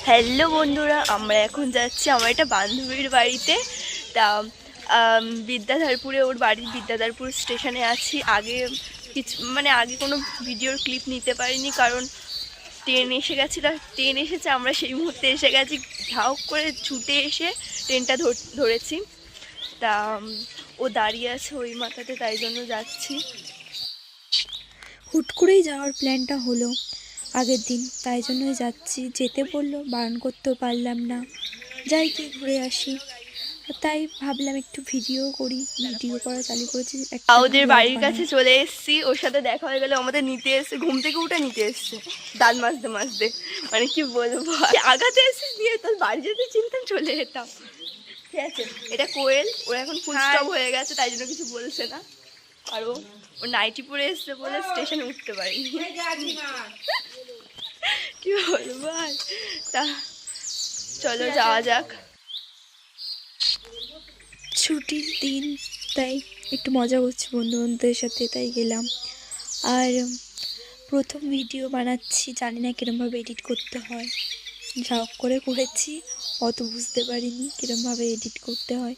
Hello বন্ধুরা, আমরা এখন যাচ্ছি আমার একটা বান্ধবীর বাড়িতে। তা বিদ্যাধরপুরে, ওর বাড়ির বিদ্যাধরপুর স্টেশনে আছি। আগে আগে কোনো ভিডিওর ক্লিপ নিতে পারিনি, কারণ ট্রেন এসে গেছিলো। ট্রেন এসেছে, আমরা সেই মুহূর্তে এসে গেছি। ধাওক করে ছুটে এসে ট্রেনটা ধরেছি। তা ও দাঁড়িয়ে আছে ওই মাথাতে, তাই জন্য যাচ্ছি। হুট করেই যাওয়ার প্ল্যানটা হলো আগের দিন, তাই জন্যই যাচ্ছি। যেতে বললো, বারণ করতেও পারলাম না, যাই কি ঘুরে আসি। তাই ভাবলাম একটু ভিডিও করি, ভিডিও করা চালু করেছি, একটা ওদের ব্লগ বাড়ির বানাই। কাছে চলে এসেছি, ওর সাথে দেখা হয়ে গেলে আমাদের নিতে এসছে, ঘুম থেকে উঠে নিতে এসছে দাঁত মাজতে মাজতে। মানে কি বলবো, আগাতে এসে দিয়ে তোর বাড়ি যেতে চিন্তা চলে যেতাম। ঠিক আছে, এটা কোয়েল, ওর এখন ফুল স্টপ হয়ে গেছে, তাই জন্য কিছু বলছে না। আর ও নাইটি পরে এসছে বলে স্টেশনে উঠতে পারিনি। কি বলবো আর। তা চলো যাওয়া যাক। ছুটির দিন, তাই একটু মজা করছি বন্ধু বান্ধবদের সাথে, তাই গেলাম। আর প্রথম ভিডিও বানাচ্ছি, জানি না কীরমভাবে এডিট করতে হয়। ঝাঁক করে করেছি, অত বুঝতে পারিনি কীরমভাবে এডিট করতে হয়।